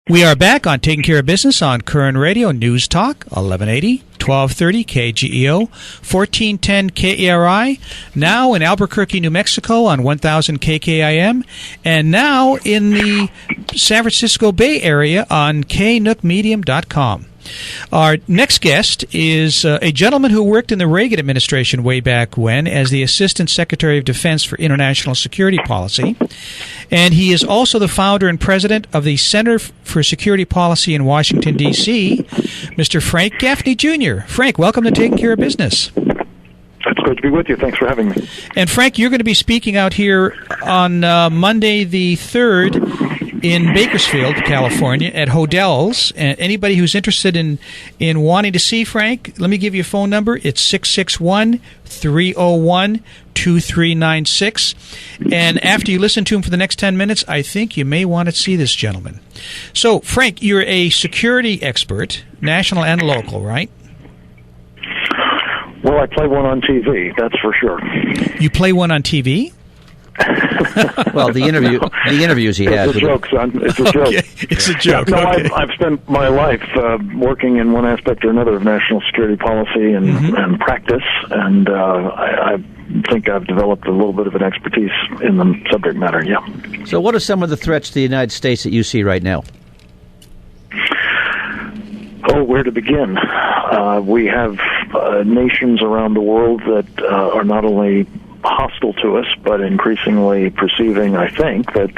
We are back on Taking Care of Business on Koerner Radio News Talk, 1180, 1230 KGEO, 1410 KERI, now in Albuquerque, New Mexico on 1000 KKIM, and now in the San Francisco Bay Area on knookmedium.com. Our next guest is a gentleman who worked in the Reagan administration way back when as the Assistant Secretary of Defense for International Security Policy. And he is also the founder and president of the Center for Security Policy in Washington, D.C., Mr. Frank Gaffney Jr. Frank, welcome to Taking Care of Business. It's great to be with you. Thanks for having me. And Frank, you're going to be speaking out here on Monday the 3rd in Bakersfield, California, at Hodell's. And anybody who's interested in wanting to see Frank, let me give you a phone number. It's 661-301-2396. And after you listen to him for the next 10 minutes, I think you may want to see this gentleman. So, Frank, you're a security expert, national and local, right? Well, I play one on TV, that's for sure. You play one on TV? Well, the interviews he has. It's a joke, son. It's a joke. Okay. It's a joke. No, okay. I've spent my life working in one aspect or another of national security policy and practice, and I think I've developed a little bit of an expertise in the subject matter, yeah. So what are some of the threats to the United States that you see right now? Oh, where to begin? We have nations around the world that are not only hostile to us, but increasingly perceiving, I think, that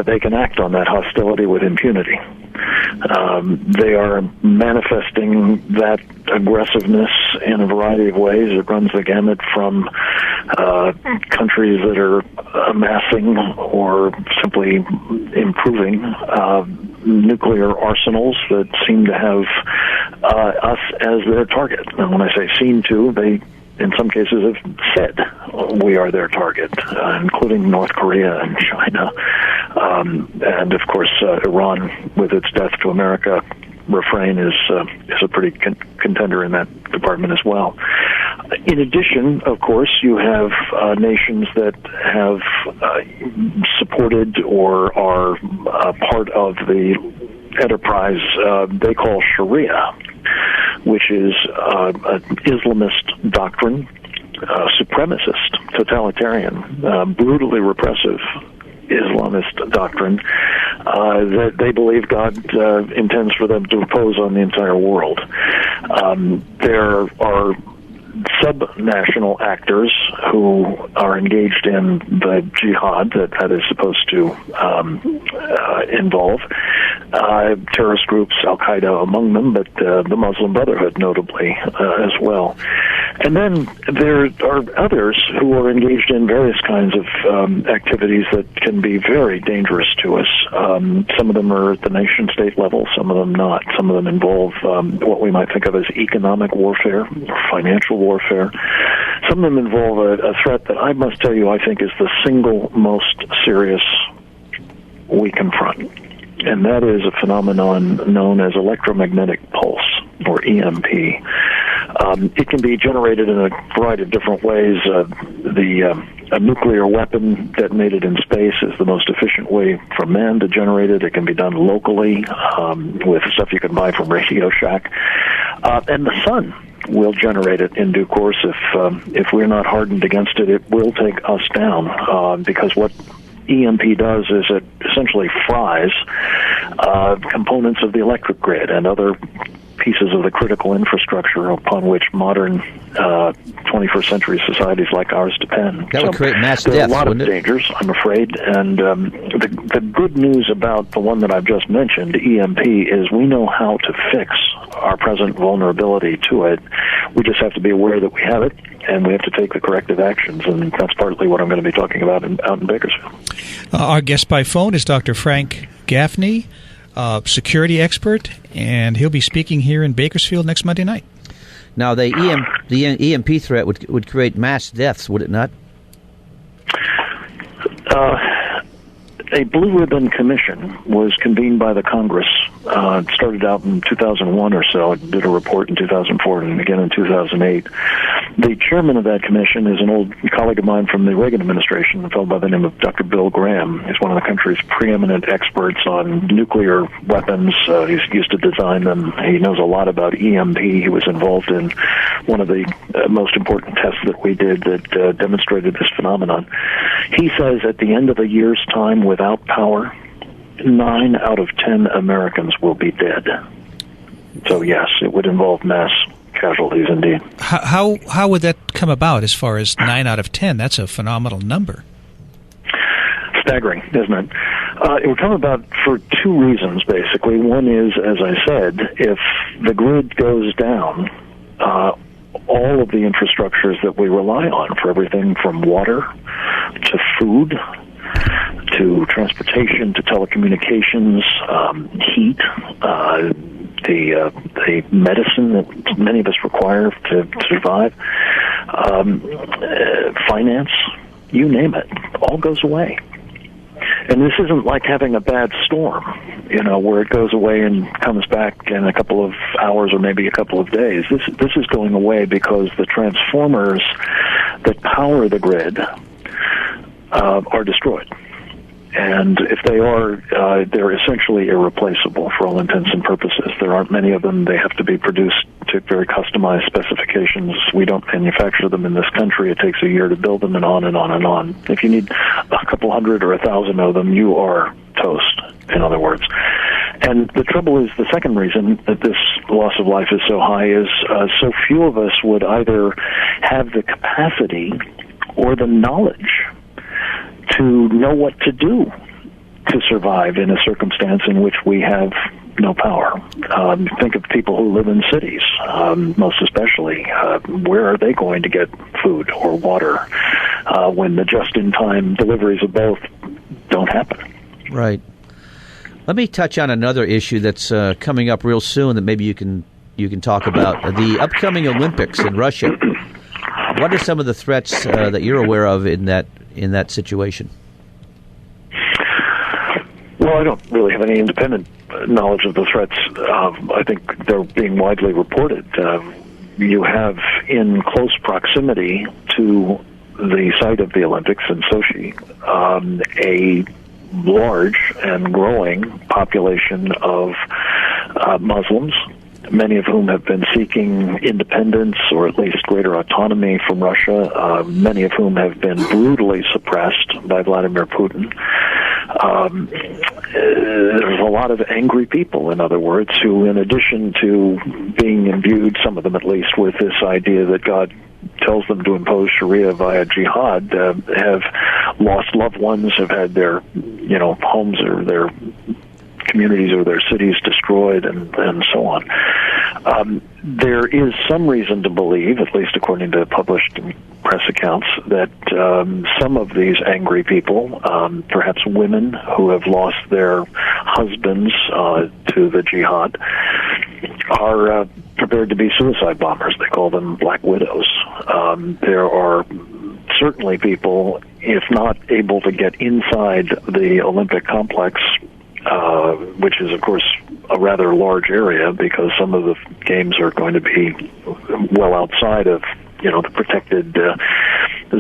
they can act on that hostility with impunity. They are manifesting that aggressiveness in a variety of ways. It runs the gamut from countries that are amassing or simply improving nuclear arsenals that seem to have us as their target. And when I say seem to, they in some cases have said we are their target, including North Korea and China. And of course, Iran, with its death to America refrain, is a pretty contender in that department as well. In addition, of course, you have nations that have supported or are part of the enterprise they call Sharia, which is an Islamist doctrine, supremacist, totalitarian, brutally repressive Islamist doctrine that they believe God intends for them to impose on the entire world. There are subnational actors who are engaged in the jihad that is supposed to involve terrorist groups, Al-Qaeda among them, but the Muslim Brotherhood notably as well. And then there are others who are engaged in various kinds of activities that can be very dangerous to us. Some of them are at the nation-state level, some of them not. Some of them involve what we might think of as economic warfare or financial warfare. Some of them involve a threat that I must tell you I think is the single most serious we confront. And that is a phenomenon known as electromagnetic pulse, or EMP. It can be generated in a variety of different ways. A nuclear weapon detonated in space is the most efficient way for man to generate it. It can be done locally with stuff you can buy from Radio Shack. And the sun will generate it in due course. If we're not hardened against it, it will take us down because what EMP does is it essentially fries components of the electric grid and other pieces of the critical infrastructure upon which modern 21st century societies like ours depend. That would create mass death, there are a lot of wouldn't it? dangers, I'm afraid, and the good news about the one that I've just mentioned, EMP, is we know how to fix our present vulnerability to it. We just have to be aware that we have it, and we have to take the corrective actions, and that's partly what I'm going to be talking about out in Bakersfield. Our guest by phone is Dr. Frank Gaffney, security expert, and he'll be speaking here in Bakersfield next Monday night. Now, the EMP threat would create mass deaths, would it not? A Blue Ribbon Commission was convened by the Congress. It started out in 2001 or so. It did a report in 2004 and again in 2008. The chairman of that commission is an old colleague of mine from the Reagan administration, a fellow by the name of Dr. Bill Graham. He's one of the country's preeminent experts on nuclear weapons. He's used to design them. He knows a lot about EMP. He was involved in one of the most important tests that we did that demonstrated this phenomenon. He says at the end of a year's time without power, 9 out of 10 Americans will be dead. So yes, it would involve mass casualties indeed. How would that come about as far as 9 out of 10? That's a phenomenal number. Staggering, isn't it? It would come about for 2 reasons, basically. One is, as I said, if the grid goes down, all of the infrastructures that we rely on for everything from water to food to transportation to telecommunications, heat, the medicine that many of us require to survive, finance, you name it, all goes away. And this isn't like having a bad storm, where it goes away and comes back in a couple of hours or maybe a couple of days. This is going away because the transformers that power the grid are destroyed. And if they are, they're essentially irreplaceable for all intents and purposes. There aren't many of them. They have to be produced to very customized specifications. We don't manufacture them in this country. It takes a year to build them, and on and on and on. If you need a couple hundred or 1,000 of them, you are toast, in other words. And the trouble is, the second reason that this loss of life is so high is so few of us would either have the capacity or the knowledge to know what to do to survive in a circumstance in which we have no power. Think of people who live in cities, most especially. Where are they going to get food or water when the just-in-time deliveries of both don't happen? Right. Let me touch on another issue that's coming up real soon that maybe you can talk about. The upcoming Olympics in Russia. What are some of the threats that you're aware of in that situation? Well, I don't really have any independent knowledge of the threats. I think they're being widely reported. You have in close proximity to the site of the Olympics in Sochi a large and growing population of Muslims, many of whom have been seeking independence or at least greater autonomy from Russia, many of whom have been brutally suppressed by Vladimir Putin. There's a lot of angry people, in other words, who, in addition to being imbued, some of them at least, with this idea that God tells them to impose Sharia via jihad, have lost loved ones, have had their, homes or their communities or their cities destroyed, and so on. There is some reason to believe, at least according to published press accounts, that some of these angry people, perhaps women who have lost their husbands to the jihad, are prepared to be suicide bombers. They call them black widows. There are certainly people, if not able to get inside the Olympic complex, which is, of course, a rather large area because some of the games are going to be well outside of, the protected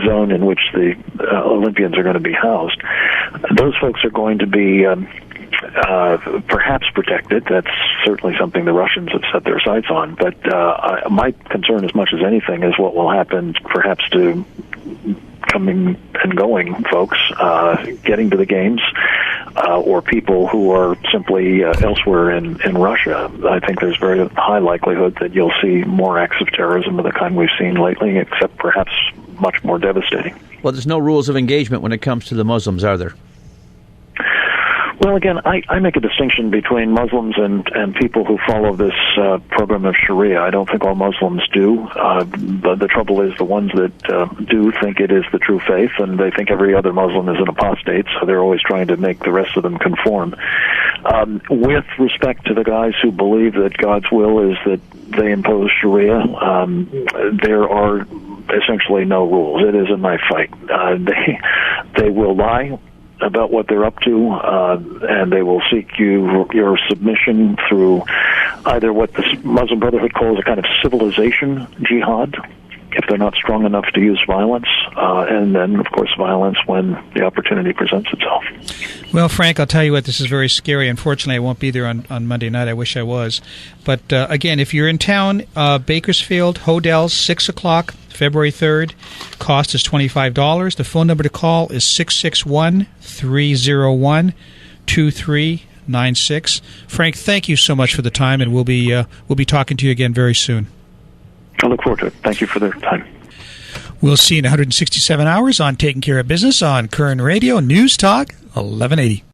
zone in which the Olympians are going to be housed. Those folks are going to be perhaps protected. That's certainly something the Russians have set their sights on. But my concern, as much as anything, is what will happen perhaps to coming and going folks getting to the games, or people who are simply elsewhere in Russia. I think there's very high likelihood that you'll see more acts of terrorism of the kind we've seen lately, except perhaps much more devastating. Well, there's no rules of engagement when it comes to the Muslims, are there? Well, again, I make a distinction between Muslims and people who follow this program of Sharia. I don't think all Muslims do. But the trouble is the ones that do think it is the true faith, and they think every other Muslim is an apostate, so they're always trying to make the rest of them conform. With respect to the guys who believe that God's will is that they impose Sharia, there are essentially no rules. It is a knife fight. They will lie about what they're up to, and they will seek your submission through either what the Muslim Brotherhood calls a kind of civilization jihad, if they're not strong enough to use violence, and then, of course, violence when the opportunity presents itself. Well, Frank, I'll tell you what, this is very scary. Unfortunately, I won't be there on Monday night. I wish I was. But, again, if you're in town, Bakersfield, Hodel, 6 o'clock, February 3rd. Cost is $25. The phone number to call is 661-301-2396. Frank, thank you so much for the time, and we'll be talking to you again very soon. I look forward to it. Thank you for the time. We'll see you in 167 hours on Taking Care of Business on Koerner Radio News Talk 1180.